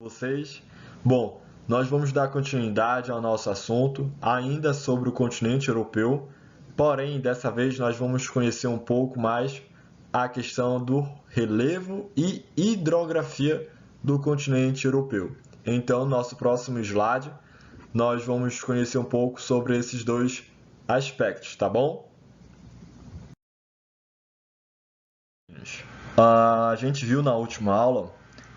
Vocês? Bom, nós vamos dar continuidade ao nosso assunto, ainda sobre o continente europeu, porém, dessa vez nós vamos conhecer um pouco mais a questão do relevo e hidrografia do continente europeu. Então, no nosso próximo slide, nós vamos conhecer um pouco sobre esses dois aspectos, tá bom? A gente viu na última aula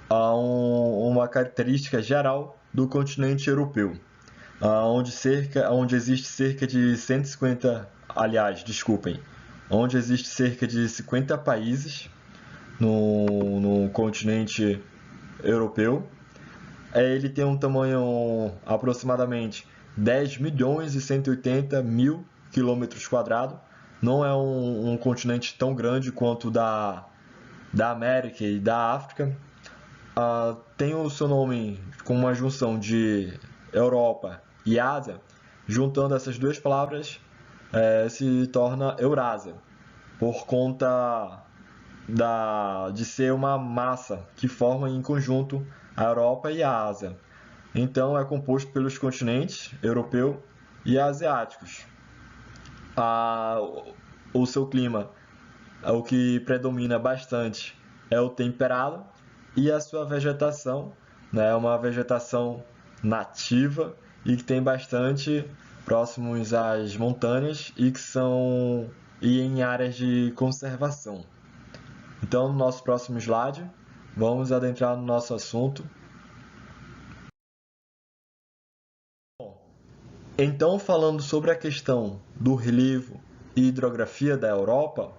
uma característica geral do continente europeu, onde existe cerca de 150, aliás, desculpem, onde existe cerca de 50 países no continente europeu. Ele tem um tamanho aproximadamente 10 milhões e 180 mil quilômetros quadrados. Não é um continente tão grande quanto da América e da África. Tem o seu nome com uma junção de Europa e Ásia. Juntando essas duas palavras, se torna Eurásia, por conta de ser uma massa que forma em conjunto a Europa e a Ásia. Então, é composto pelos continentes europeu e asiáticos. O seu clima, o que predomina bastante, é o temperado, e a sua vegetação, né, é uma vegetação nativa e que tem bastante próximos às montanhas e que são em áreas de conservação. Então, no nosso próximo slide, vamos adentrar no nosso assunto. Então, falando sobre a questão do relevo e hidrografia da Europa,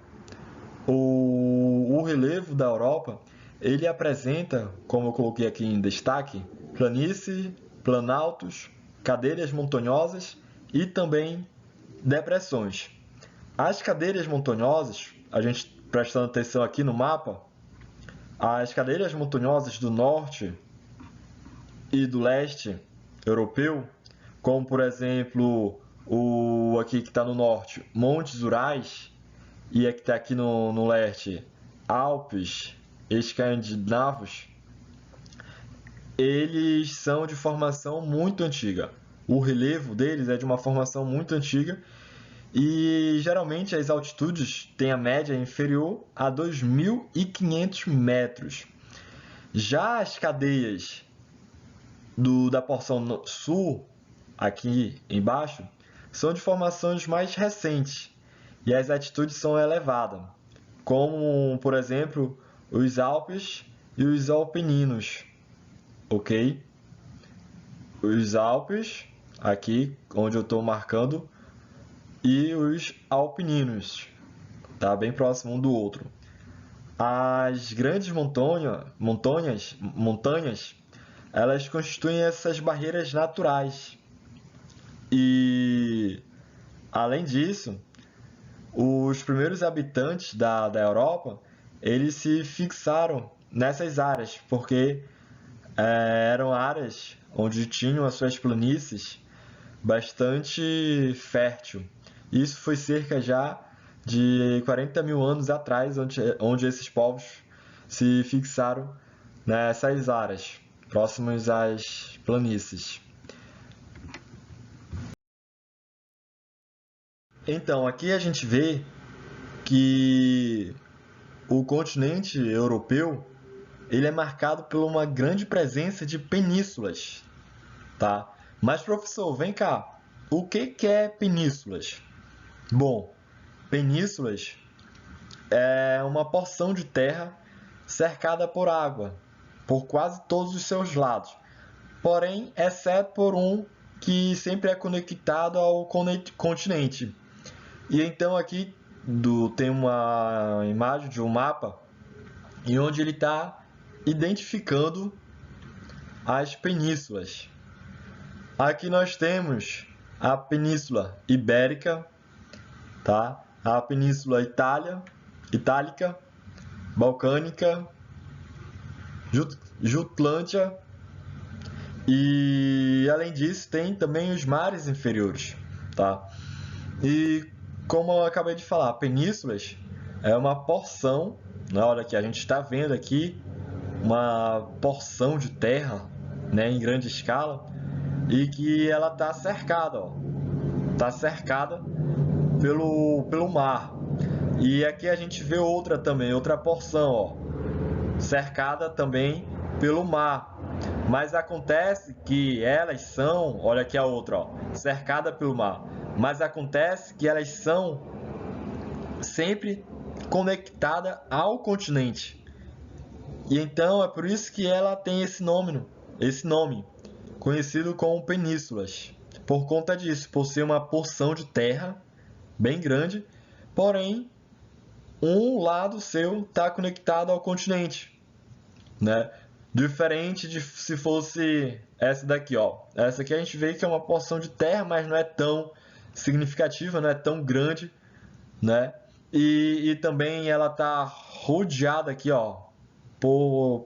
o relevo da Europa, ele apresenta, como eu coloquei aqui em destaque, planície, planaltos, cadeiras montanhosas e também depressões. As cadeiras montanhosas, a gente prestando atenção aqui no mapa, as cadeiras montanhosas do norte e do leste europeu, como por exemplo o aqui que está no norte, Montes Urais, e aqui está aqui no leste, Alpes escandinavos, eles são de formação muito antiga. O relevo deles é de uma formação muito antiga e geralmente as altitudes têm a média inferior a 2.500 metros. Já as cadeias da porção sul, aqui embaixo, são de formações mais recentes e as altitudes são elevadas, como, por exemplo, os Alpes e os Alpeninos, ok? Os Alpes, aqui onde eu estou marcando, e os Alpeninos, tá bem próximo um do outro. As grandes montanhas, elas constituem essas barreiras naturais. E, além disso, os primeiros habitantes da Europa, eles se fixaram nessas áreas, porque eram áreas onde tinham as suas planícies bastante fértil. Isso foi cerca já de 40 mil anos atrás, onde esses povos se fixaram nessas áreas, próximas às planícies. Então, aqui a gente vê que o continente europeu ele é marcado por uma grande presença de penínsulas, tá? Mas, professor, vem cá, o que é penínsulas? Bom, penínsulas é uma porção de terra cercada por água, por quase todos os seus lados, porém, exceto por um que sempre é conectado ao continente. E então aqui tem uma imagem de um mapa em onde ele está identificando as penínsulas. Aqui nós temos a Península Ibérica, tá? A Península Itálica, Balcânica, Jutlândia e, além disso, tem também os mares inferiores, tá? E, como eu acabei de falar, penínsulas é uma porção, na hora que a gente está vendo aqui, uma porção de terra, né, em grande escala, e que ela está cercada, ó, está cercada pelo mar. E aqui a gente vê outra também, outra porção, ó, cercada também pelo mar. Mas acontece que elas são, olha aqui a outra, ó, cercada pelo mar. Mas acontece que elas são sempre conectadas ao continente. E então é por isso que ela tem esse nome, conhecido como penínsulas. Por conta disso, por ser uma porção de terra bem grande, porém um lado seu está conectado ao continente, né? Diferente de se fosse essa daqui, ó. Essa aqui a gente vê que é uma porção de terra, mas não é tão significativa, não é tão grande, né? E também ela está rodeada aqui, ó,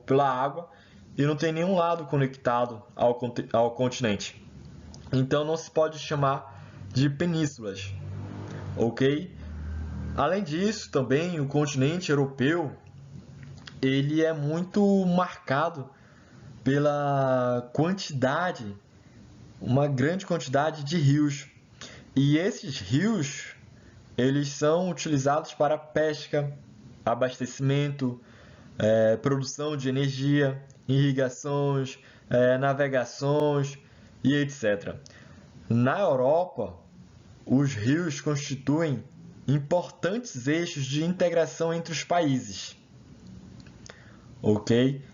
pela água e não tem nenhum lado conectado ao continente. Então não se pode chamar de penínsulas, ok? Além disso, também o continente europeu ele é muito marcado pela quantidade, uma grande quantidade de rios. E esses rios, eles são utilizados para pesca, abastecimento, produção de energia, irrigações, navegações e etc. Na Europa, os rios constituem importantes eixos de integração entre os países. Ok?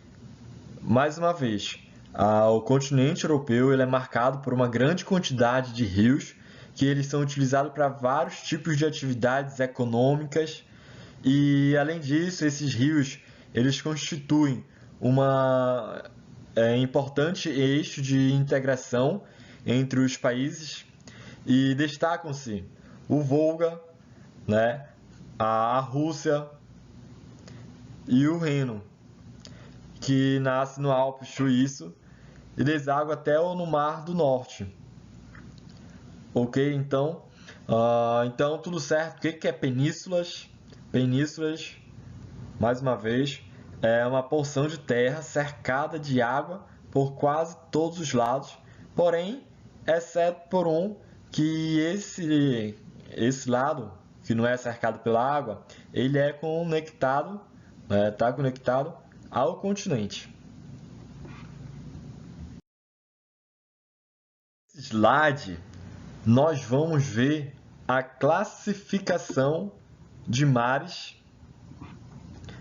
Mais uma vez, o continente europeu ele é marcado por uma grande quantidade de rios que eles são utilizados para vários tipos de atividades econômicas e, além disso, esses rios eles constituem uma importante eixo de integração entre os países e destacam-se o Volga, né, a Rússia e o Reno, que nasce no Alpe Suíço e deságua até no Mar do Norte. Ok? Então tudo certo. O que é penínsulas? Penínsulas, mais uma vez, é uma porção de terra cercada de água por quase todos os lados, porém, exceto por um que esse lado, que não é cercado pela água, ele é conectado, está conectado ao continente. Nesse slide, nós vamos ver a classificação de mares,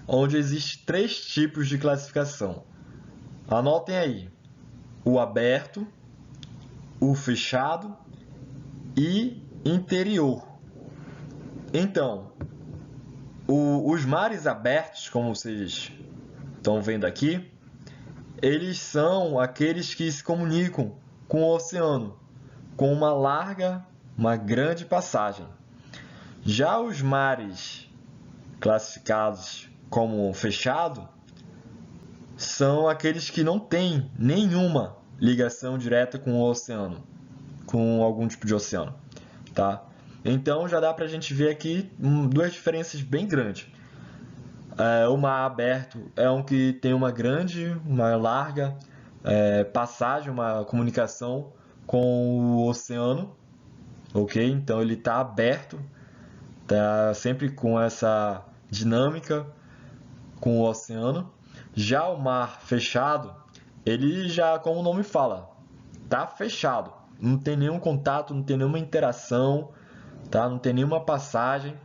onde existem 3 tipos de classificação. Anotem aí: o aberto, o fechado e interior. Então, os mares abertos, como vocês estão vendo aqui, eles são aqueles que se comunicam com o oceano, com uma grande passagem. Já os mares classificados como fechado são aqueles que não têm nenhuma ligação direta com o oceano, com algum tipo de oceano, tá? Então já dá para a gente ver aqui 2 diferenças bem grandes. O mar aberto é um que tem uma larga passagem, uma comunicação com o oceano, ok? Então ele está aberto, está sempre com essa dinâmica com o oceano. Já o mar fechado, ele já, como o nome fala, está fechado, não tem nenhum contato, não tem nenhuma interação, tá? Não tem nenhuma passagem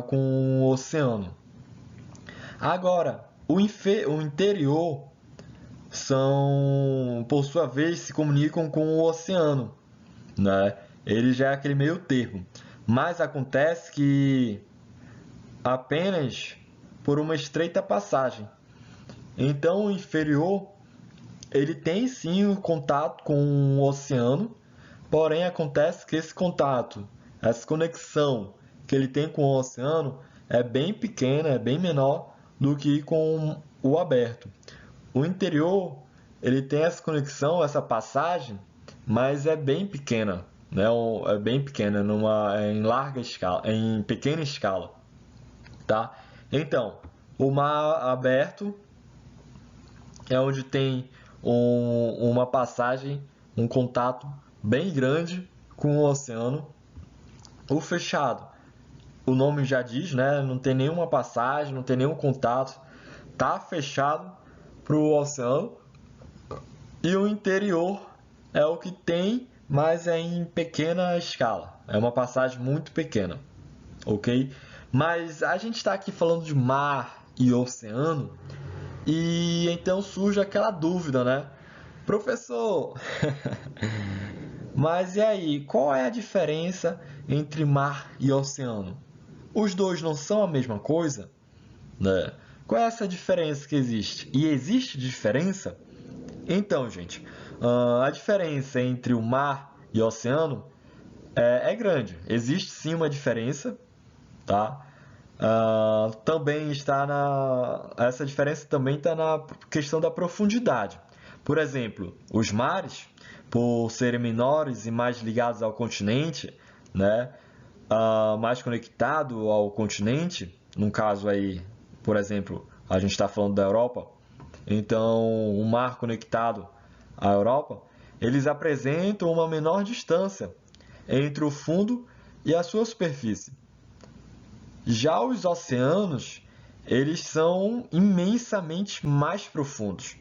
com o oceano. Agora, o interior por sua vez, se comunicam com o oceano, né? Ele já é aquele meio termo. Mas acontece que apenas por uma estreita passagem. Então, o inferior ele tem sim o contato com o oceano, porém acontece que esse contato, essa conexão que ele tem com o oceano é bem pequena, é bem menor do que com o aberto. O interior ele tem essa conexão, essa passagem, mas é bem pequena, né? É bem pequena, em larga escala, em pequena escala, tá? Então, o mar aberto é onde tem uma passagem, um contato bem grande com o oceano. O fechado, o nome já diz, né? Não tem nenhuma passagem, não tem nenhum contato, tá fechado para o oceano. E o interior é o que tem, mas é em pequena escala. É uma passagem muito pequena, ok? Mas a gente está aqui falando de mar e oceano, e então surge aquela dúvida, né? Professor, mas e aí, qual é a diferença entre mar e oceano? Os dois não são a mesma coisa? Né? Qual é essa diferença que existe? E existe diferença? Então, gente, a diferença entre o mar e o oceano é grande. Existe sim uma diferença, tá? Também está essa diferença também está na questão da profundidade. Por exemplo, os mares, por serem menores e mais ligados ao continente, né? Mais conectado ao continente, no caso aí, por exemplo, a gente está falando da Europa, então o mar conectado à Europa, eles apresentam uma menor distância entre o fundo e a sua superfície. Já os oceanos, eles são imensamente mais profundos.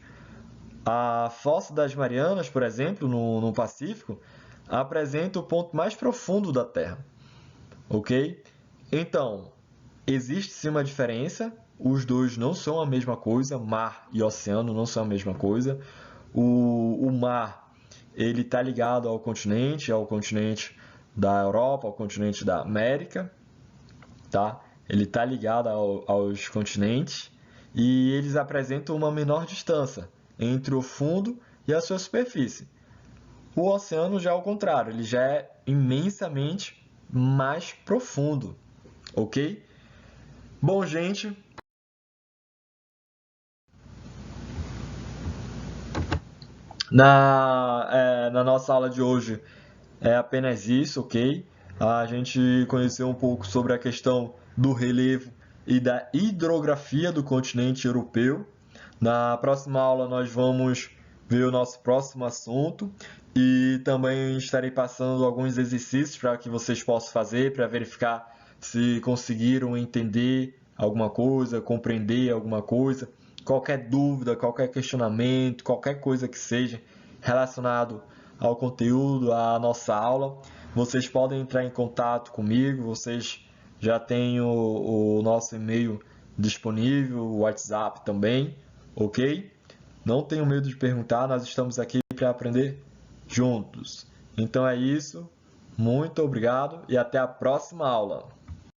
A Fossa das Marianas, por exemplo, no Pacífico, apresenta o ponto mais profundo da Terra. Ok? Então, existe sim uma diferença. Os dois não são a mesma coisa. Mar e oceano não são a mesma coisa. O mar, ele está ligado ao continente da Europa, ao continente da América, tá? Ele está ligado aos continentes e eles apresentam uma menor distância entre o fundo e a sua superfície. O oceano já é o contrário, ele já é imensamente mais profundo, ok? Bom, gente, na nossa aula de hoje é apenas isso, ok? A gente conheceu um pouco sobre a questão do relevo e da hidrografia do continente europeu. Na próxima aula nós vamos ver o nosso próximo assunto e também estarei passando alguns exercícios para que vocês possam fazer para verificar se conseguiram entender alguma coisa, compreender alguma coisa. Qualquer dúvida, qualquer questionamento, qualquer coisa que seja relacionado ao conteúdo, à nossa aula, vocês podem entrar em contato comigo, vocês já têm o nosso e-mail disponível, o WhatsApp também, ok? Não tenham medo de perguntar, nós estamos aqui para aprender juntos. Então é isso, muito obrigado e até a próxima aula.